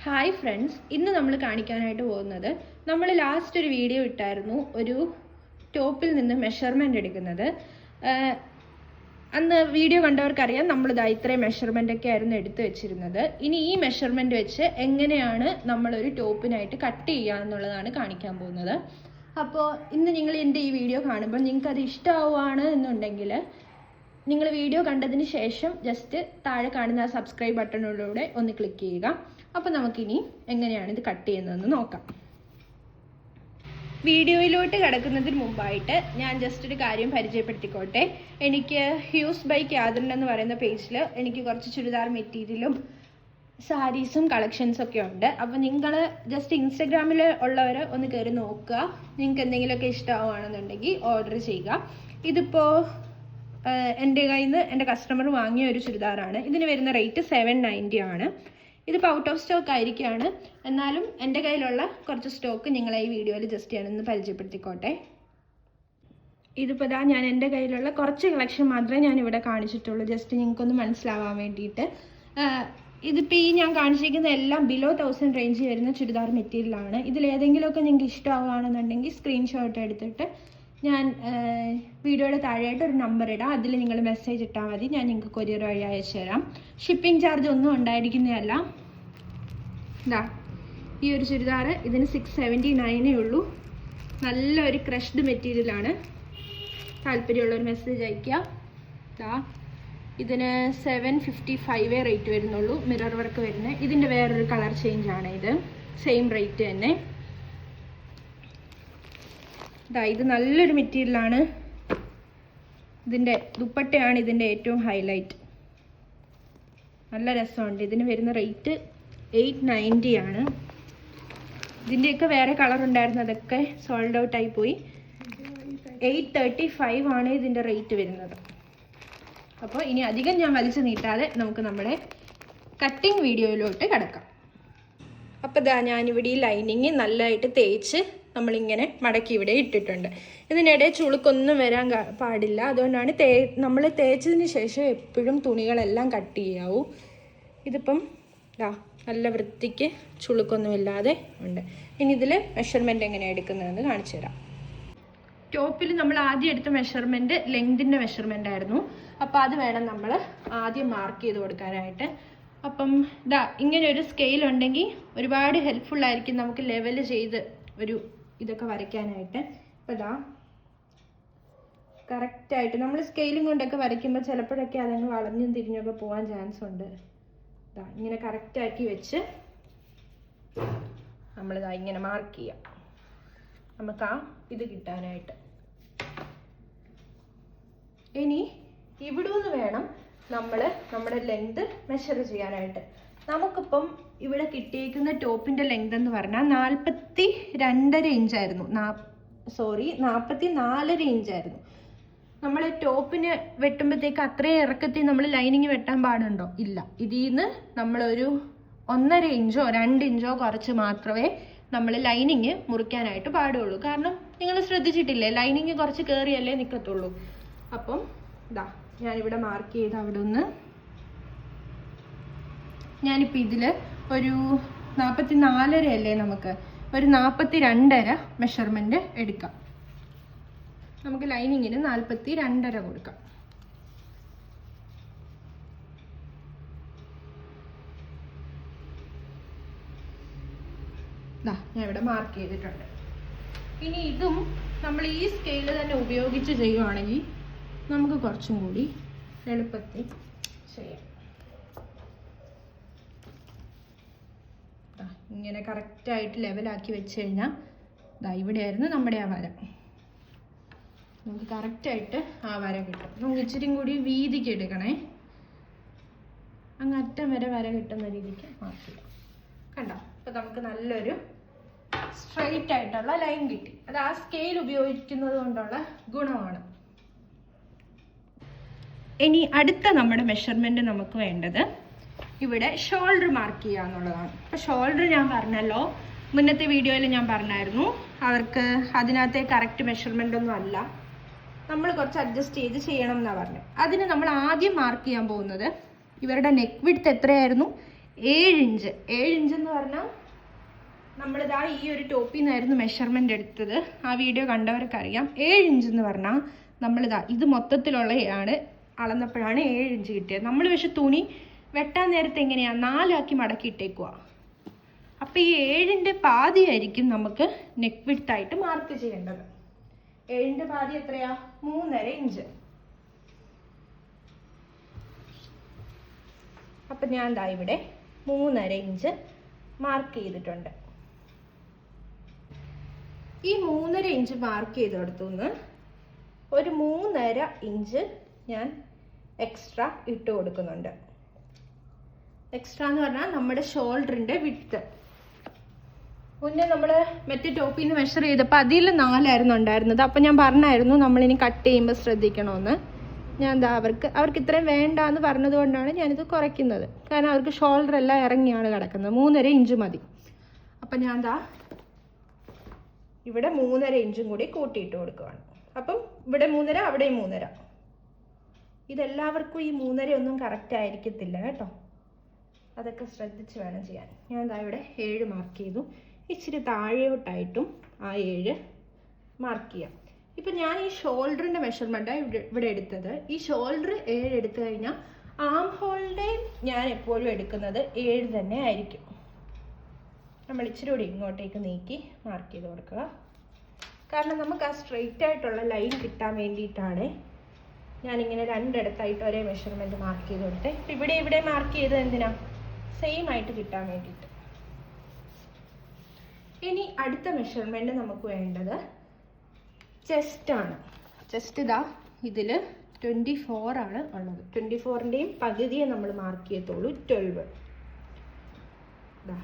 Hi friends, ഇന്ന് നമ്മൾ കാണിക്കാനായിട്ട് പോകുന്നത് നമ്മൾ ലാസ്റ്റ് ഒരു വീഡിയോ ഇട്ടായിരുന്നു ഒരു ടോപ്പിൽ നിന്ന് മെഷർമെൻ്റ് എടുക്കുന്നത്. അന്ന് വീഡിയോ കണ്ടവർക്കറിയാം നമ്മളിതാ ഇത്രയും മെഷർമെൻ്റൊക്കെ ആയിരുന്നു എടുത്തു വെച്ചിരുന്നത്. ഇനി ഈ മെഷർമെൻ്റ് വെച്ച് എങ്ങനെയാണ് നമ്മളൊരു ടോപ്പിനായിട്ട് കട്ട് ചെയ്യുക എന്നുള്ളതാണ് കാണിക്കാൻ പോകുന്നത്. അപ്പോൾ ഇന്ന് നിങ്ങൾ എൻ്റെ ഈ വീഡിയോ കാണുമ്പോൾ നിങ്ങൾക്കത് ഇഷ്ടമാവുകയാണ് എന്നുണ്ടെങ്കിൽ നിങ്ങൾ വീഡിയോ കണ്ടതിന് ശേഷം ജസ്റ്റ് താഴെ കാണുന്ന ആ സബ്സ്ക്രൈബ് ബട്ടണിലൂടെ ഒന്ന് ക്ലിക്ക് ചെയ്യുക. അപ്പോൾ നമുക്കിനി എങ്ങനെയാണ് ഇത് കട്ട് ചെയ്യുന്നതെന്ന് നോക്കാം. വീഡിയോയിലോട്ട് കിടക്കുന്നതിന് മുമ്പായിട്ട് ഞാൻ ജസ്റ്റ് ഒരു കാര്യം പരിചയപ്പെടുത്തിക്കോട്ടെ. എനിക്ക് ഹ്യൂസ് ബൈ ക്യാദറിൻ എന്ന് പറയുന്ന പേജിൽ എനിക്ക് കുറച്ച് ചുരിദാർ മെറ്റീരിയലും സാരീസും കളക്ഷൻസൊക്കെ ഉണ്ട്. അപ്പോൾ നിങ്ങൾ ജസ്റ്റ് ഇൻസ്റ്റഗ്രാമിൽ ഉള്ളവർ ഒന്ന് കയറി നോക്കുക. നിങ്ങൾക്ക് എന്തെങ്കിലുമൊക്കെ ഇഷ്ടമാവുകയാണെന്നുണ്ടെങ്കിൽ ഓർഡർ ചെയ്യുക. ഇതിപ്പോൾ എൻ്റെ കയ്യിൽ നിന്ന് എൻ്റെ കസ്റ്റമർ വാങ്ങിയ ഒരു ചുരിദാറാണ്. ഇതിന് വരുന്ന റേറ്റ് 790 ആണ്. ഇതിപ്പോൾ ഔട്ട് ഓഫ് സ്റ്റോക്ക് ആയിരിക്കുകയാണ്. എന്നാലും എൻ്റെ കയ്യിലുള്ള കുറച്ച് സ്റ്റോക്ക് നിങ്ങളെ ഈ വീഡിയോയിൽ ജസ്റ്റ് ഞാനൊന്ന് പരിചയപ്പെടുത്തിക്കോട്ടെ. ഇതിപ്പോൾ ഞാൻ എൻ്റെ കയ്യിലുള്ള കുറച്ച് കളക്ഷൻ മാത്രമേ ഞാനിവിടെ കാണിച്ചിട്ടുള്ളൂ, ജസ്റ്റ് നിങ്ങൾക്കൊന്ന് മനസ്സിലാവാൻ വേണ്ടിയിട്ട്. ഇതിപ്പോൾ ഈ ഞാൻ കാണിച്ചിരിക്കുന്ന എല്ലാം ബിലോ 1000 റേഞ്ച് വരുന്ന ചുരിദാർ മെറ്റീരിയലാണ്. ഇതിലേതെങ്കിലുമൊക്കെ നിങ്ങൾക്ക് ഇഷ്ടമാവുകയാണെന്നുണ്ടെങ്കിൽ സ്ക്രീൻഷോട്ട് എടുത്തിട്ട് ഞാൻ വീഡിയോയുടെ താഴെയായിട്ട് ഒരു നമ്പർ ഇടാം. അതിൽ നിങ്ങൾ മെസ്സേജ് ഇട്ടാൽ മതി, ഞാൻ നിങ്ങൾക്ക് കൊറിയർ വഴി അയച്ചു തരാം. ഷിപ്പിംഗ് ചാർജ് ഒന്നും ഉണ്ടായിരിക്കുന്നതല്ല. ഇതാ ഈ ഒരു ചുരിദാർ ഇതിന് 679 ഉള്ളൂ. നല്ലൊരു ക്രഷ്ഡ് മെറ്റീരിയലാണ്. താല്പര്യമുള്ളൊരു മെസ്സേജ് അയയ്ക്കുക. ഇതാ ഇതിന് 755 റേറ്റ് വരുന്നുള്ളൂ. മിറർ വർക്ക് വരുന്നത്. ഇതിൻ്റെ വേറൊരു കളർ ചേഞ്ച് ആണ്. ഇത് സെയിം റേറ്റ് തന്നെ. ഇത് നല്ലൊരു മെറ്റീരിയലാണ്. ഇതിൻ്റെ ദുപ്പട്ടയാണ് ഇതിൻ്റെ ഏറ്റവും ഹൈലൈറ്റ്. നല്ല രസമുണ്ട്. ഇതിന് വരുന്ന റേറ്റ് 890 ആണ്. ഇതിൻ്റെയൊക്കെ വേറെ കളർ ഉണ്ടായിരുന്നു, അതൊക്കെ സോൾഡ് ഔട്ട് ആയി പോയി. 835 ആണ് ഇതിൻ്റെ റേറ്റ് വരുന്നത്. അപ്പോൾ ഇനി അധികം ഞാൻ വലിച്ചു നീട്ടാതെ നമുക്ക് നമ്മുടെ കട്ടിങ് വീഡിയോയിലോട്ട് കിടക്കാം. അപ്പോൾ ഞാനിവിടെ ഈ ലൈനിങ് നല്ലതായിട്ട് തേച്ച് നമ്മളിങ്ങനെ മടക്കി ഇവിടെ ഇട്ടിട്ടുണ്ട്. ഇതിനിടെ ചുളുക്കൊന്നും വരാൻ പാടില്ല. അതുകൊണ്ടാണ് നമ്മൾ തേച്ചതിന് ശേഷം എപ്പോഴും തുണികളെല്ലാം കട്ട് ചെയ്യാവൂ. ഇതിപ്പം നല്ല വൃത്തിക്ക് ചുളുക്കൊന്നുമില്ലാതെ ഉണ്ട്. ഇനി ഇതിൽ മെഷർമെൻറ്റ് എങ്ങനെയാണ് എടുക്കുന്നതെന്ന് കാണിച്ചു തരാം. ടോപ്പിൽ നമ്മൾ ആദ്യം എടുത്ത മെഷർമെൻറ്റ് ലെങ്തിൻ്റെ മെഷർമെൻ്റ് ആയിരുന്നു. അപ്പോൾ അത് വേണം നമ്മൾ ആദ്യം മാർക്ക് ചെയ്ത് കൊടുക്കാനായിട്ട്. അപ്പം ഇങ്ങനെ ഒരു സ്കെയിൽ ഉണ്ടെങ്കിൽ ഒരുപാട് ഹെൽപ്ഫുള്ളായിരിക്കും നമുക്ക് ലെവൽ ചെയ്ത് ഒരു ഇതൊക്കെ വരയ്ക്കാനായിട്ട്. അപ്പോൾ കറക്റ്റായിട്ട് നമ്മൾ സ്കെയിലും കൊണ്ടൊക്കെ വരയ്ക്കുമ്പോൾ ചിലപ്പോഴൊക്കെ അതങ്ങ് വളഞ്ഞും തിരിഞ്ഞൊക്കെ പോകാൻ ചാൻസ് ഉണ്ട്. ഇങ്ങനെ കറക്റ്റാക്കി വെച്ച് നമ്മളിതാ ഇങ്ങനെ മാർക്ക് ചെയ്യാം, നമുക്ക് ഇത് കിട്ടാനായിട്ട്. ഇനി ഇവിടുന്ന് വേണം നമ്മൾ നമ്മുടെ ലെങ്ത് മെഷർ ചെയ്യാനായിട്ട്. നമുക്കിപ്പം ഇവിടെ കിട്ടിയേക്കുന്ന ടോപ്പിൻ്റെ ലെങ്ത് എന്ന് പറഞ്ഞാൽ 42.5 ഇഞ്ചായിരുന്നു. 44 ഇഞ്ചായിരുന്നു. നമ്മൾ ടോപ്പിന് വെട്ടുമ്പോഴത്തേക്ക് അത്രയും ഇറക്കത്തിൽ നമ്മൾ ലൈനിങ് വെട്ടാൻ പാടുണ്ടോ? ഇല്ല. ഇതിൽ നിന്ന് നമ്മളൊരു 1.5 ഇഞ്ചോ 2 ഇഞ്ചോ കുറച്ച് മാത്രമേ നമ്മൾ ലൈനിങ് മുറിക്കാനായിട്ട് പാടുള്ളൂ. കാരണം നിങ്ങൾ ശ്രദ്ധിച്ചിട്ടില്ലേ, ലൈനിങ് കുറച്ച് കയറിയല്ലേ നിൽക്കത്തുള്ളൂ. അപ്പം ഞാനിവിടെ മാർക്ക് ചെയ്ത് അവിടെ ഒന്ന് ഞാനിപ്പോൾ ഇതിൽ ഒരു 44 അല്ലേ, നമുക്ക് ഒരു 42.5 മെഷർമെൻറ്റ് എടുക്കാം. നമുക്ക് ലൈനിങ്ങിന് 42.5 കൊടുക്കാം. ഞാൻ ഇവിടെ മാർക്ക് ചെയ്തിട്ടുണ്ട്. ഇനി ഇതും നമ്മൾ ഈ സ്കെയിൽ തന്നെ ഉപയോഗിച്ച് ചെയ്യുവാണെങ്കിൽ നമുക്ക് കുറച്ചും കൂടി എളുപ്പത്തിൽ ചെയ്യാം. ഇങ്ങനെ കറക്റ്റായിട്ട് ലെവലാക്കി വെച്ച് കഴിഞ്ഞാൽ ഇവിടെയായിരുന്നു നമ്മുടെ ആ വര. നമുക്ക് കറക്റ്റായിട്ട് ആ വര കിട്ടും. നമുക്ക് ഇച്ചിരി കൂടി വീതിക്ക് എടുക്കണേ. അങ്ങ് അറ്റം വരെ വര കിട്ടുന്ന രീതിക്ക് മാറ്റില്ല. കണ്ടോ? അപ്പോൾ നമുക്ക് നല്ലൊരു സ്ട്രെയിറ്റ് ആയിട്ടുള്ള ലൈൻ കിട്ടി. അത് ആ സ്കെയിൽ ഉപയോഗിക്കുന്നത് കൊണ്ടുള്ള ഗുണമാണ്. ഇനി അടുത്ത നമ്മുടെ മെഷർമെൻറ്റ് നമുക്ക് വേണ്ടത് ഇവിടെ ഷോൾഡർ മാർക്ക് ചെയ്യുക എന്നുള്ളതാണ്. അപ്പോൾ ഷോൾഡർ ഞാൻ പറഞ്ഞല്ലോ, മുന്നത്തെ വീഡിയോയിൽ ഞാൻ പറഞ്ഞായിരുന്നു, അവർക്ക് അതിനകത്തെ കറക്റ്റ് മെഷർമെൻ്റ് ഒന്നും അല്ല, നമ്മൾ കുറച്ച് അഡ്ജസ്റ്റ് ചെയ്ത് ചെയ്യണം എന്നാണ് പറഞ്ഞത്. അതിന് നമ്മൾ ആദ്യം മാർക്ക് ചെയ്യാൻ പോകുന്നത് ഇവരുടെ നെക്ക് വിഡ്ത്ത് എത്രയായിരുന്നു? 7 ഇഞ്ച്. 7 ഇഞ്ച് എന്ന് പറഞ്ഞാൽ നമ്മളിതാ ഈ ഒരു ടോപ്പിൽ നിന്നായിരുന്നു മെഷർമെൻ്റ് എടുത്തത്. ആ വീഡിയോ കണ്ടവർക്ക് അറിയാം. 7 ഇഞ്ച് എന്ന് പറഞ്ഞാൽ നമ്മളിതാ ഇത് മൊത്തത്തിലുള്ളതാണ് അളന്നപ്പോഴാണ് 7 ഇഞ്ച് കിട്ടിയത്. നമ്മൾ പക്ഷെ തുണി വെട്ടാൻ നേരത്തെ എങ്ങനെയാണ് 4 ആക്കി മടക്കി ഇട്ടേക്കുക. അപ്പോൾ ഈ 7ൻ്റെ പാതിയായിരിക്കും നമുക്ക് നെക്ക് വിഡ്ത്തായിട്ട് മാർക്ക് ചെയ്യേണ്ടത്. 7ൻ്റെ പാതി എത്രയാ? 3.5 ഇഞ്ച്. അപ്പം ഞാൻ ദാ ഇവിടെ 3.5 ഇഞ്ച് മാർക്ക് ചെയ്തിട്ടുണ്ട്. ഈ 3.5 ഇഞ്ച് മാർക്ക് ചെയ്തെടുത്തുനിന്ന് ഒരു 3.5 ഇഞ്ച് ഞാൻ എക്സ്ട്രാ ഇട്ട് കൊടുക്കുന്നുണ്ട്. എക്സ്ട്രാ എന്ന് പറഞ്ഞാൽ നമ്മുടെ ഷോൾഡറിൻ്റെ വിഡ്ത്ത്. മുന്നേ നമ്മൾ മറ്റേ ടോപ്പിൽ നിന്ന് മെഷർ ചെയ്തപ്പോൾ അതിൽ 4 ആയിരുന്നു ഉണ്ടായിരുന്നത്. അപ്പം ഞാൻ പറഞ്ഞായിരുന്നു നമ്മളിനി കട്ട് ചെയ്യുമ്പോൾ ശ്രദ്ധിക്കണമെന്ന്. ഞാൻ എന്താ അവർക്ക് ഇത്രയും വേണ്ട എന്ന് പറഞ്ഞത് കൊണ്ടാണ് ഞാനിത് കുറയ്ക്കുന്നത്. കാരണം അവർക്ക് ഷോൾഡർ എല്ലാം ഇറങ്ങിയാണ് കിടക്കുന്നത്. 3.5 ഇഞ്ച് മതി. അപ്പം ഞാൻ എന്താ ഇവിടെ 3.5 ഇഞ്ചും കൂടി കൂട്ടിയിട്ട് കൊടുക്കുകയാണ്. അപ്പം ഇവിടെ 3.5, അവിടെയും 3.5. ഇതെല്ലാവർക്കും ഈ 3.5 ഒന്നും കറക്റ്റ് ആയിരിക്കത്തില്ല കേട്ടോ. അതൊക്കെ ശ്രദ്ധിച്ച് വേണം ചെയ്യാൻ. ഞാൻ എന്താ ഇവിടെ 7 മാർക്ക് ചെയ്തു. ഇച്ചിരി താഴെയോട്ടായിട്ടും ആ 7 മാർക്ക് ചെയ്യാം. ഇപ്പം ഞാൻ ഈ ഷോൾഡറിൻ്റെ മെഷർമെൻറ്റാണ് ഇവിടെ എടുത്തത്. ഈ ഷോൾഡർ 7 എടുത്തു കഴിഞ്ഞാൽ ആം ഹോളിൻ്റെ ഞാൻ എപ്പോഴും എടുക്കുന്നത് 7 തന്നെ ആയിരിക്കും. നമ്മൾ ഇച്ചിരി കൂടി ഇങ്ങോട്ടേക്ക് നീക്കി മാർക്ക് ചെയ്ത് കൊടുക്കുക. കാരണം നമുക്ക് ആ സ്ട്രെയിറ്റ് ആയിട്ടുള്ള ലൈൻ കിട്ടാൻ വേണ്ടിയിട്ടാണ് ഞാനിങ്ങനെ 2 ഇടത്തായിട്ട് ഒരേ മെഷർമെൻറ്റ് മാർക്ക് ചെയ്ത് കൊടുത്തേ. ഇവിടെ മാർക്ക് ചെയ്തത് എന്തിനാ? സെയിം ആയിട്ട് കിട്ടാൻ വേണ്ടിയിട്ട്. ഇനി അടുത്ത മെഷർമെൻറ്റ് നമുക്ക് വേണ്ടത് ചെസ്റ്റാണ്. ചെസ്റ്റ് ഇതാ ഇതിൽ 24 ആണ് ഉള്ളത്. 24ൻ്റെയും പകുതിയെ നമ്മൾ മാർക്ക് ചെയ്യത്തുള്ളൂ. 12 ഇതാ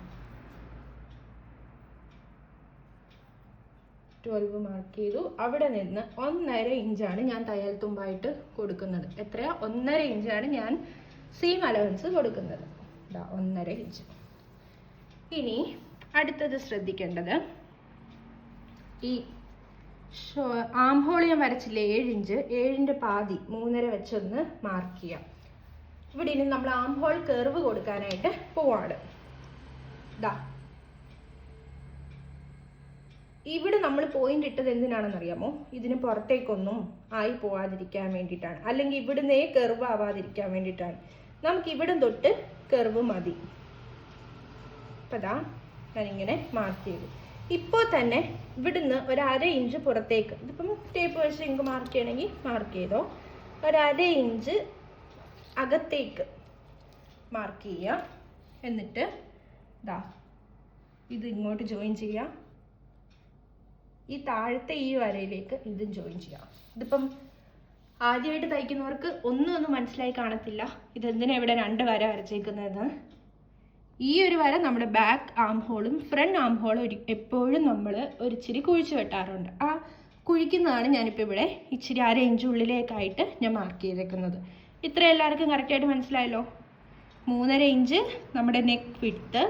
12 മാർക്ക് ചെയ്തു. അവിടെ നിന്ന് 1.5 ഇഞ്ചാണ് ഞാൻ തയ്യൽ തുമ്പായിട്ട് കൊടുക്കുന്നത്. എത്രയാ? 1.5 ഇഞ്ചാണ് ഞാൻ സീം അലവൻസ് കൊടുക്കുന്നത്. ഇതാ 1.5 ഇഞ്ച്. ഇനി അടുത്തത് ശ്രദ്ധിക്കേണ്ടത് ഈ ആം ഹോൾ ഞാൻ വരച്ചില്ലേ 7 ഇഞ്ച്, 7ൻ്റെ പാതി 3.5 വെച്ചൊന്ന് മാർക്ക് ചെയ്യാം. ഇവിടെ ഇനി നമ്മൾ ആം ഹോൾ കർവ് കൊടുക്കാനായിട്ട് പോവാണ്. ഇതാ ഇവിടെ നമ്മൾ പോയിന്റ് ഇട്ടത് എന്തിനാണെന്നറിയാമോ? ഇതിന് പുറത്തേക്കൊന്നും ആയി പോവാതിരിക്കാൻ വേണ്ടിയിട്ടാണ്. അല്ലെങ്കിൽ ഇവിടുന്നേ കർവ് ആവാതിരിക്കാൻ വേണ്ടിയിട്ടാണ്. നമുക്ക് ഇവിടെ തൊട്ട് കർവ് മതി. അപ്പം അതാ ഞാനിങ്ങനെ മാർക്ക് ചെയ്തു. ഇപ്പോൾ തന്നെ ഇവിടുന്ന് 1/2 ഇഞ്ച് പുറത്തേക്ക്, ഇതിപ്പം ടേപ്പ് വെച്ച് നിങ്ങൾക്ക് മാർക്ക് ചെയ്യണമെങ്കിൽ മാർക്ക് ചെയ്തോ. 1/2 ഇഞ്ച് അകത്തേക്ക് മാർക്ക് ചെയ്യുക. എന്നിട്ട് ഇതാ ഇത് ഇങ്ങോട്ട് ജോയിൻ ചെയ്യുക. ഈ താഴത്തെ ഈ വരയിലേക്ക് ഇതും ജോയിൻ ചെയ്യാം. ഇതിപ്പം ആദ്യമായിട്ട് തയ്ക്കുന്നവർക്ക് ഒന്നും മനസ്സിലായി കാണത്തില്ല. ഇതെന്തിനാ ഇവിടെ 2 വര വരച്ചേക്കുന്നതെന്ന്. ഈ ഒരു വര നമ്മുടെ ബാക്ക് ആം ഹോളും ഫ്രണ്ട് ആം ഹോളും എപ്പോഴും നമ്മൾ ഒരു ഇച്ചിരി കുഴിച്ച് വെട്ടാറുണ്ട്. ആ കുഴിക്കുന്നതാണ് ഞാനിപ്പോൾ ഇവിടെ ഇച്ചിരി 1/2 ഇഞ്ച് ഉള്ളിലേക്കായിട്ട് ഞാൻ മാർക്ക് ചെയ്തേക്കുന്നത്. ഇത്ര എല്ലാവർക്കും കറക്റ്റായിട്ട് മനസ്സിലായല്ലോ. 3.5 ഇഞ്ച് നമ്മുടെ നെക്ക് വിഡ്ത്ത്.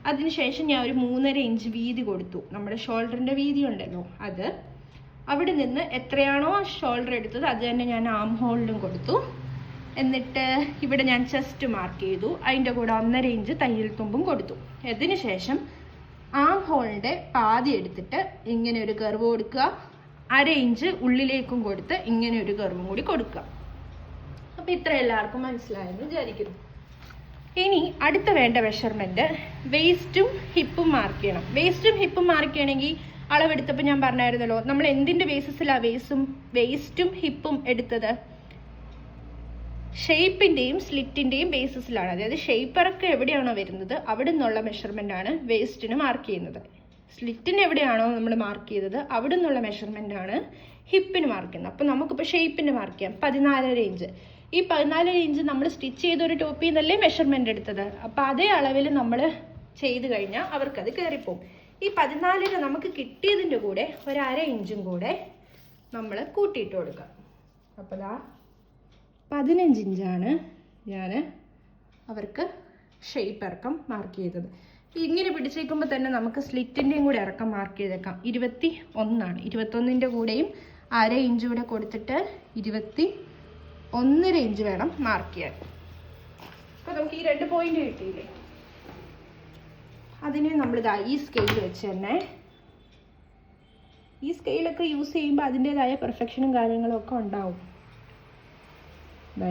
അതിനുശേഷം ഞാൻ ഒരു 3.5 ഇഞ്ച് വീതി കൊടുത്തു. നമ്മുടെ ഷോൾഡറിൻ്റെ വീതി ഉണ്ടല്ലോ അത്. അവിടെ നിന്ന് എത്രയാണോ ഷോൾഡർ എടുത്തത് അത് തന്നെ ഞാൻ ആം ഹോളിലും കൊടുത്തു. എന്നിട്ട് ഇവിടെ ഞാൻ ചെസ്റ്റ് മാർക്ക് ചെയ്തു. അതിൻ്റെ കൂടെ 1.5 ഇഞ്ച് തയ്യൽ തുമ്പും കൊടുത്തു. അതിനുശേഷം ആം ഹോളിൻ്റെ പാതി എടുത്തിട്ട് ഇങ്ങനെ ഒരു കർവ് കൊടുക്കുക. 1/2 ഇഞ്ച് ഉള്ളിലേക്കും കൊടുത്ത് ഇങ്ങനെ ഒരു കർവും കൂടി കൊടുക്കുക. അപ്പോൾ ഇത്ര എല്ലാവർക്കും മനസ്സിലായെന്ന് വിചാരിക്കുന്നു. ഇനി അടുത്ത വേണ്ട മെഷർമെൻറ്റ് വേസ്റ്റും ഹിപ്പും മാർക്ക് ചെയ്യണം. വേസ്റ്റും ഹിപ്പും മാർക്ക് ചെയ്യണമെങ്കിൽ അളവെടുത്തപ്പോൾ ഞാൻ പറഞ്ഞായിരുന്നല്ലോ, നമ്മൾ എന്തിൻ്റെ ബേസിസിലാണ് വേസ്റ്റും ഹിപ്പും എടുത്തത്? ഷേപ്പിൻ്റെയും സ്ലിറ്റിൻ്റെയും ബേസിസിലാണ്. അതായത് ഷേപ്പറൊക്കെ എവിടെയാണോ വരുന്നത് അവിടെ നിന്നുള്ള മെഷർമെൻ്റാണ് വേസ്റ്റിന് മാർക്ക് ചെയ്യുന്നത്. സ്ലിറ്റിന് എവിടെയാണോ നമ്മൾ മാർക്ക് ചെയ്തത് അവിടെ നിന്നുള്ള മെഷർമെൻ്റാണ് ഹിപ്പിന് മാർക്ക് ചെയ്യുന്നത്. അപ്പോൾ നമുക്കിപ്പോൾ ഷേപ്പിന് മാർക്ക് ചെയ്യാം. 14.5 ഇഞ്ച്. ഈ 14 ഇഞ്ച് നമ്മൾ സ്റ്റിച്ച് ചെയ്തൊരു ടോപ്പിൽ നിന്നല്ലേ മെഷർമെൻ്റ് എടുത്തത്. അപ്പോൾ അതേ അളവിൽ നമ്മൾ ചെയ്ത് കഴിഞ്ഞാൽ അവർക്കത് കയറിപ്പോവും. ഈ 14 നമുക്ക് കിട്ടിയതിൻ്റെ കൂടെ 1/2 ഇഞ്ചും കൂടെ നമ്മൾ കൂട്ടിയിട്ട് കൊടുക്കുക. അപ്പോൾ ദാ 15 ഇഞ്ചാണ് ഞാൻ അവർക്ക് ഷേപ്പ് ഇറക്കം മാർക്ക് ചെയ്തത്. ഇങ്ങനെ പിടിച്ചേക്കുമ്പോൾ തന്നെ നമുക്ക് സ്ലിറ്റിൻ്റെയും കൂടെ ഇറക്കം മാർക്ക് ചെയ്തേക്കാം. 21 21ൻ്റെ കൂടെയും 1/2 ഇഞ്ച് കൂടെ കൊടുത്തിട്ട് 21.5 ഇഞ്ച് വേണം മാർക്ക് ചെയ്യാൻ. അപ്പോൾ നമുക്ക് ഈ 2 പോയിന്റ് കിട്ടിയില്ലേ? അതിന് നമ്മളിതാ ഈ സ്കെയിൽ വെച്ച് തന്നെ, ഈ സ്കെയിലൊക്കെ യൂസ് ചെയ്യുമ്പോൾ അതിൻ്റേതായ പെർഫെക്ഷനും കാര്യങ്ങളും ഒക്കെ ഉണ്ടാവും.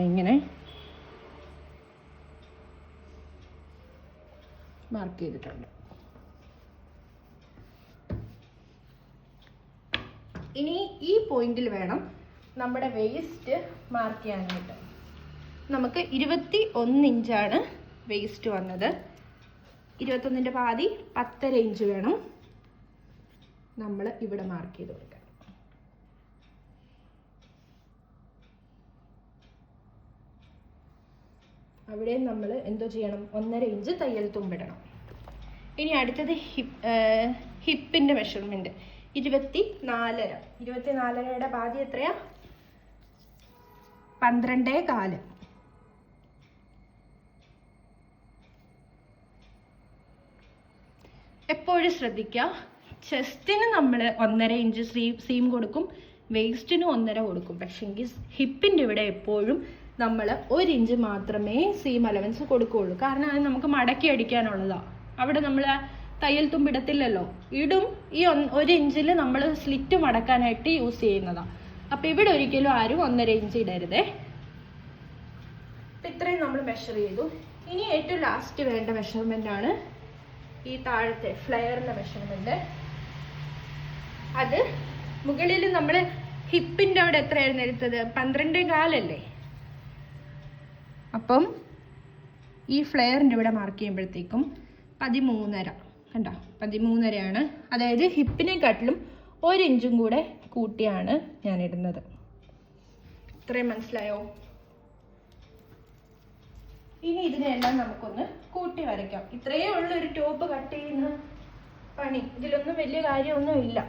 ഇങ്ങനെ മാർക്ക് ചെയ്തിട്ടുണ്ട്. ഇനി ഈ പോയിന്റിൽ വേണം നമ്മുടെ വേസ്റ്റ് മാർക്ക് ചെയ്യാനായിട്ട്. നമുക്ക് 21 ഇഞ്ചാണ് വേസ്റ്റ് വന്നത്. 21ൻ്റെ പാതി 10.5 ഇഞ്ച് വേണം നമ്മൾ ഇവിടെ മാർക്ക് ചെയ്ത് കൊടുക്കാൻ. അവിടെ നമ്മൾ എന്തോ ചെയ്യണം, 1.5 ഇഞ്ച് തയ്യൽ തുമ്പിടണം. ഇനി അടുത്തത് ഹിപ്പിൻ്റെ മെഷർമെൻറ്റ് 24.5. 24.5യുടെ പാതി എത്രയാ? 12.25. എപ്പോഴും ശ്രദ്ധിക്കുക, ചെസ്റ്റിന് നമ്മൾ 1.5 ഇഞ്ച് സീം കൊടുക്കും, വേസ്റ്റിന് 1.5 കൊടുക്കും. പക്ഷെങ്കിൽ ഹിപ്പിൻ്റെ ഇവിടെ എപ്പോഴും നമ്മൾ 1 ഇഞ്ച് മാത്രമേ സീം അലവൻസ് കൊടുക്കുകയുള്ളൂ. കാരണം അത് നമുക്ക് മടക്കി അടിക്കാനുള്ളതാണ്. അവിടെ നമ്മൾ തയ്യൽ തുമ്പിടത്തില്ലല്ലോ, ഇടും. ഈ 1 ഇഞ്ചിൽ നമ്മൾ സ്ലിറ്റ് മടക്കാനായിട്ട് യൂസ് ചെയ്യുന്നതാണ്. അപ്പം ഇവിടെ ഒരിക്കലും ആരും 1.5 ഇഞ്ച് ഇടരുതേ. അപ്പം ഇത്രയും നമ്മൾ മെഷർ ചെയ്തു. ഇനി ഏറ്റവും ലാസ്റ്റ് വേണ്ട മെഷർമെൻ്റ് ആണ് ഈ താഴത്തെ ഫ്ലെയറിൻ്റെ മെഷർമെൻറ്റ്. അത് മുകളിൽ നമ്മൾ ഹിപ്പിൻ്റെ അവിടെ എത്രയായിരുന്നു എടുത്തത്? 12.25 അല്ലേ? അപ്പം ഈ ഫ്ലെയറിൻ്റെ ഇവിടെ മാർക്ക് ചെയ്യുമ്പോഴത്തേക്കും 13.5. കണ്ടോ, 13.5 അതായത് ഹിപ്പിനെക്കാട്ടിലും 1 ഇഞ്ചും കൂടെ കൂട്ടിയാണ് ഞാൻ ഇടുന്നത്. ഇത്രയും മനസ്സിലായോ? ഇനി ഇതിനെല്ലാം നമുക്കൊന്ന് കൂട്ടി വരയ്ക്കാം. ഇത്രയേ ഉള്ളൂ ഒരു ടോപ്പ് കട്ട് ചെയ്യുന്ന പണി. ഇതിലൊന്നും വലിയ കാര്യമൊന്നും ഇല്ല.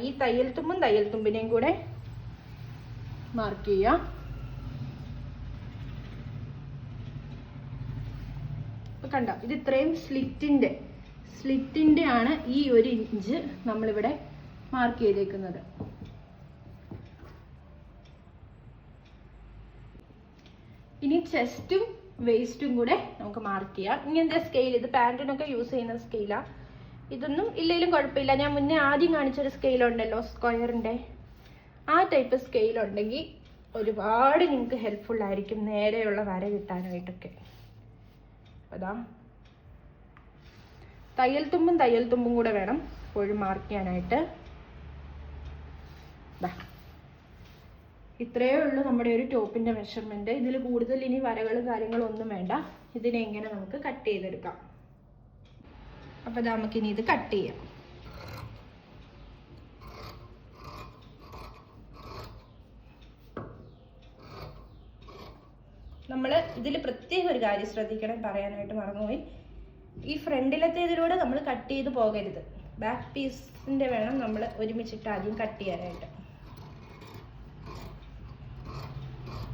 ഈ തയ്യൽ തുമ്പിനെയും കൂടെ മാർക്ക് ചെയ്യാം. കണ്ടോ, ഇത് ഇത്രയും സ്ലിറ്റിൻ്റെ ആണ് ഈ 1 ഇഞ്ച് നമ്മളിവിടെ മാർക്ക് ചെയ്തേക്കുന്നത്. ഇനി ചെസ്റ്റും വേസ്റ്റും കൂടെ നമുക്ക് മാർക്ക് ചെയ്യാം. ഇങ്ങനത്തെ സ്കെയിൽ, ഇത് പാൻറ്റിനൊക്കെ യൂസ് ചെയ്യുന്ന സ്കെയിലാണ്. ഇതൊന്നും ഇല്ലെങ്കിലും കുഴപ്പമില്ല. ഞാൻ മുന്നേ ആദ്യം കാണിച്ചൊരു സ്കെയിലുണ്ടല്ലോ സ്ക്വയറിൻ്റെ, ആ ടൈപ്പ് സ്കെയിലുണ്ടെങ്കിൽ ഒരുപാട് നിങ്ങൾക്ക് ഹെൽപ്ഫുൾ ആയിരിക്കും നേരെയുള്ള വര കിട്ടാനായിട്ടൊക്കെ. അതാ തയ്യൽ തുമ്പും കൂടെ വേണം എപ്പോഴും മാർക്ക് ചെയ്യാനായിട്ട്. ഇത്രയേ ഉള്ളൂ നമ്മുടെ ഒരു ടോപ്പിൻ്റെ മെഷർമെൻറ്റ്. ഇതിൽ കൂടുതൽ ഇനി വരകളും കാര്യങ്ങളും ഒന്നും വേണ്ട. ഇതിനെ എങ്ങനെ നമുക്ക് കട്ട് ചെയ്തെടുക്കാം. അപ്പോൾ നമുക്കിനി ഇത് കട്ട് ചെയ്യാം. നമ്മൾ ഇതിൽ പ്രത്യേക ഒരു കാര്യം ശ്രദ്ധിക്കണം, പറയാനായിട്ട് മറന്നുപോയി. ഈ ഫ്രണ്ടിലത്തേതിലൂടെ നമ്മൾ കട്ട് ചെയ്ത് പോകരുത്. ബാക്ക് പീസിൻ്റെ വേണം നമ്മൾ ഒരുമിച്ചിട്ട് ആദ്യം കട്ട് ചെയ്യാനായിട്ട്.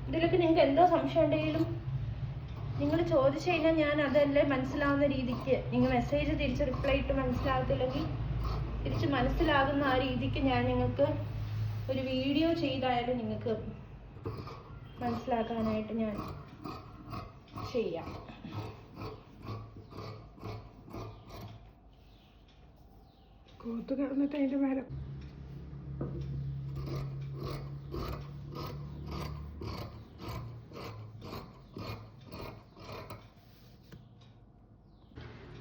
ഇതിലൊക്കെ നിങ്ങൾക്ക് എന്തോ സംശയം ഉണ്ടെങ്കിലും നിങ്ങൾ ചോദിച്ചു കഴിഞ്ഞാൽ ഞാൻ അതല്ലേ മനസ്സിലാവുന്ന രീതിക്ക്, നിങ്ങൾ മെസ്സേജ് തിരിച്ച് റിപ്ലൈ ഇട്ട് മനസ്സിലാകത്തില്ലെങ്കിൽ തിരിച്ച് മനസ്സിലാകുന്ന ആ രീതിക്ക് ഞാൻ നിങ്ങൾക്ക് ഒരു വീഡിയോ ചെയ്തായാലും നിങ്ങൾക്ക് മനസ്സിലാക്കാനായിട്ട് ഞാൻ ചെയ്യാം. കോത്ത് കിടന്നിട്ട് അതിൻ്റെ മേലെ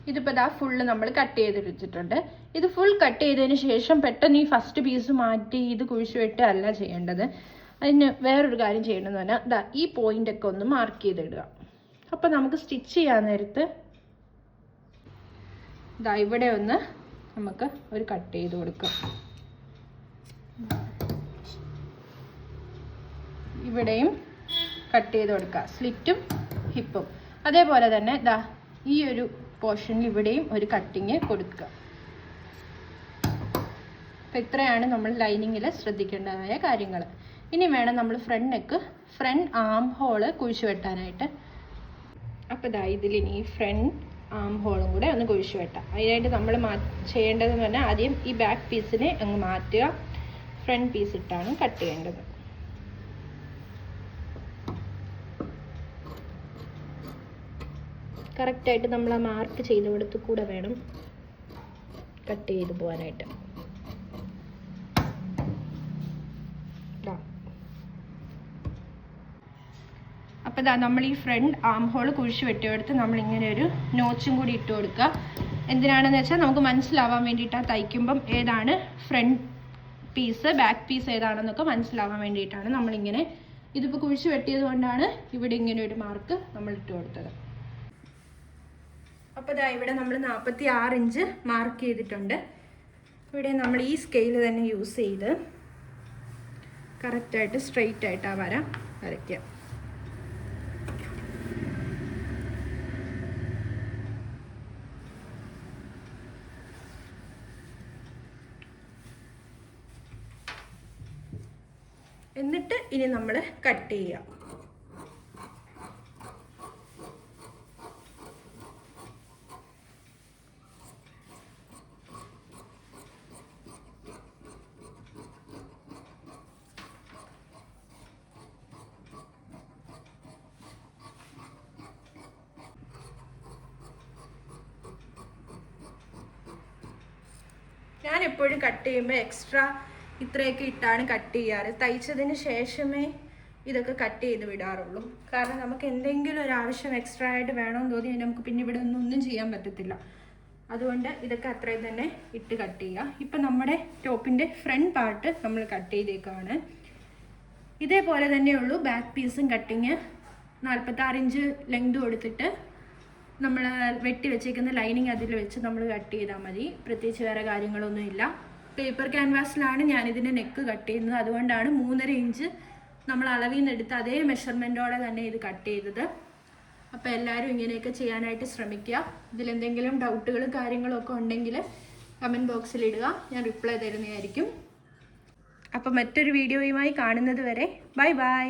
ഇതിപ്പോൾ ഇതാ ഫുള്ള് നമ്മൾ കട്ട് ചെയ്തെടുത്തിട്ടുണ്ട്. ഇത് ഫുൾ കട്ട് ചെയ്തതിന് ശേഷം പെട്ടെന്ന് ഈ ഫസ്റ്റ് പീസ് മാറ്റി ഇത് കുഴിച്ചു വെട്ടല്ല ചെയ്യേണ്ടത്. അതിന് വേറൊരു കാര്യം ചെയ്യണമെന്ന് പറഞ്ഞാൽ ഇതാ ഈ പോയിൻ്റൊക്കെ ഒന്ന് മാർക്ക് ചെയ്തിടുക. അപ്പോൾ നമുക്ക് സ്റ്റിച്ച് ചെയ്യാൻ നേരത്ത് ഇതാ ഇവിടെ ഒന്ന് നമുക്ക് ഒരു കട്ട് ചെയ്ത് കൊടുക്കാം. ഇവിടെയും കട്ട് ചെയ്ത് കൊടുക്കുക, സ്ലിറ്റും ഹിപ്പും. അതേപോലെ തന്നെ ഇതാ ഈ ഒരു പോർഷനിൽ ഇവിടെയും ഒരു കട്ടിങ് കൊടുക്കുക. അപ്പം ഇത്രയാണ് നമ്മൾ ലൈനിങ്ങിൽ ശ്രദ്ധിക്കേണ്ടതായ കാര്യങ്ങൾ. ഇനി വേണം നമ്മൾ ഫ്രണ്ട് ആം ഹോള് കുഴിച്ചു വെട്ടാനായിട്ട്. അപ്പോൾ ഇതാ ഇതിലിനി ഫ്രണ്ട് ആം ഹോളും കൂടെ ഒന്ന് കുഴിച്ചു വെട്ടാം. അതിനായിട്ട് നമ്മൾ ചെയ്യേണ്ടതെന്ന് പറഞ്ഞാൽ ആദ്യം ഈ ബാക്ക് പീസിനെ അങ്ങ് മാറ്റുക, ഫ്രണ്ട് പീസ് ഇട്ടാണ് കട്ട് ചെയ്യേണ്ടത്. കറക്റ്റായിട്ട് നമ്മൾ ആ മാർക്ക് ചെയ്ത് കൊടുത്ത് കൂടെ വേണം കട്ട് ചെയ്ത് പോകാനായിട്ട്. അപ്പോൾ ഇതാ നമ്മൾ ഈ ഫ്രണ്ട് ആം ഹോൾ കുഴിച്ച് വെട്ടിയെടുത്ത് നമ്മളിങ്ങനെ ഒരു നോച്ചും കൂടി ഇട്ട് കൊടുക്കുക. എന്തിനാണെന്ന് വെച്ചാൽ നമുക്ക് മനസ്സിലാവാൻ വേണ്ടിയിട്ടാണ്, തയ്ക്കുമ്പം ഏതാണ് ഫ്രണ്ട് പീസ് ബാക്ക് പീസ് ഏതാണെന്നൊക്കെ മനസ്സിലാവാൻ വേണ്ടിയിട്ടാണ് നമ്മളിങ്ങനെ, ഇതിപ്പോൾ കുഴിച്ച് വെട്ടിയത് കൊണ്ടാണ് ഇവിടെ ഇങ്ങനെ ഒരു മാർക്ക് നമ്മൾ ഇട്ട് കൊടുത്തത്. അപ്പോൾ ഇതാ ഇവിടെ നമ്മൾ 46 ഇഞ്ച് മാർക്ക് ചെയ്തിട്ടുണ്ട്. ഇവിടെ നമ്മൾ ഈ സ്കെയിൽ തന്നെ യൂസ് ചെയ്ത് കറക്റ്റായിട്ട് സ്ട്രെയിറ്റ് ആയിട്ട് ആ വര വരയ്ക്കുക. എന്നിട്ട് ഇനി നമ്മൾ കട്ട് ചെയ്യാം. ഞാൻ എപ്പോഴും കട്ട് ചെയ്യുമ്പോൾ എക്സ്ട്രാ ഇത്രയൊക്കെ ഇട്ടാണ് കട്ട് ചെയ്യാറ്. തയ്ച്ചതിന് ശേഷമേ ഇതൊക്കെ കട്ട് ചെയ്ത് വിടാറുള്ളൂ. കാരണം നമുക്ക് എന്തെങ്കിലും ഒരു ആവശ്യം എക്സ്ട്രാ ആയിട്ട് വേണമെന്ന് തോന്നി നമുക്ക് പിന്നെ ഇവിടെ ഒന്നും ചെയ്യാൻ പറ്റത്തില്ല. അതുകൊണ്ട് ഇതൊക്കെ അത്രയും തന്നെ ഇട്ട് കട്ട് ചെയ്യുക. ഇപ്പം നമ്മുടെ ടോപ്പിൻ്റെ ഫ്രണ്ട് പാർട്ട് നമ്മൾ കട്ട് ചെയ്തേക്കാണ്. ഇതേപോലെ തന്നെയുള്ളൂ ബാക്ക് പീസും കട്ടിങ്. 46 ഇഞ്ച് ലെങ്ത് കൊടുത്തിട്ട് നമ്മൾ വെട്ടി വെച്ചേക്കുന്ന ലൈനിങ് അതിൽ വെച്ച് നമ്മൾ കട്ട് ചെയ്താൽ മതി. പ്രത്യേകിച്ച് വേറെ കാര്യങ്ങളൊന്നുമില്ല. പേപ്പർ ക്യാൻവാസിലാണ് ഞാനിതിൻ്റെ നെക്ക് കട്ട് ചെയ്യുന്നത്. അതുകൊണ്ടാണ് 3.5 ഇഞ്ച് നമ്മൾ അളവിൽ നിന്ന് എടുത്ത് അതേ മെഷർമെൻറ്റോടെ തന്നെ ഇത് കട്ട് ചെയ്തത്. അപ്പോൾ എല്ലാവരും ഇങ്ങനെയൊക്കെ ചെയ്യാനായിട്ട് ശ്രമിക്കുക. ഇതിലെന്തെങ്കിലും ഡൗട്ടുകളും കാര്യങ്ങളും ഒക്കെ ഉണ്ടെങ്കിൽ കമൻറ്റ് ബോക്സിൽ ഇടുക, ഞാൻ റിപ്ലൈ തരുന്നതായിരിക്കും. അപ്പോൾ മറ്റൊരു വീഡിയോയുമായി കാണുന്നത് വരെ ബൈ ബൈ.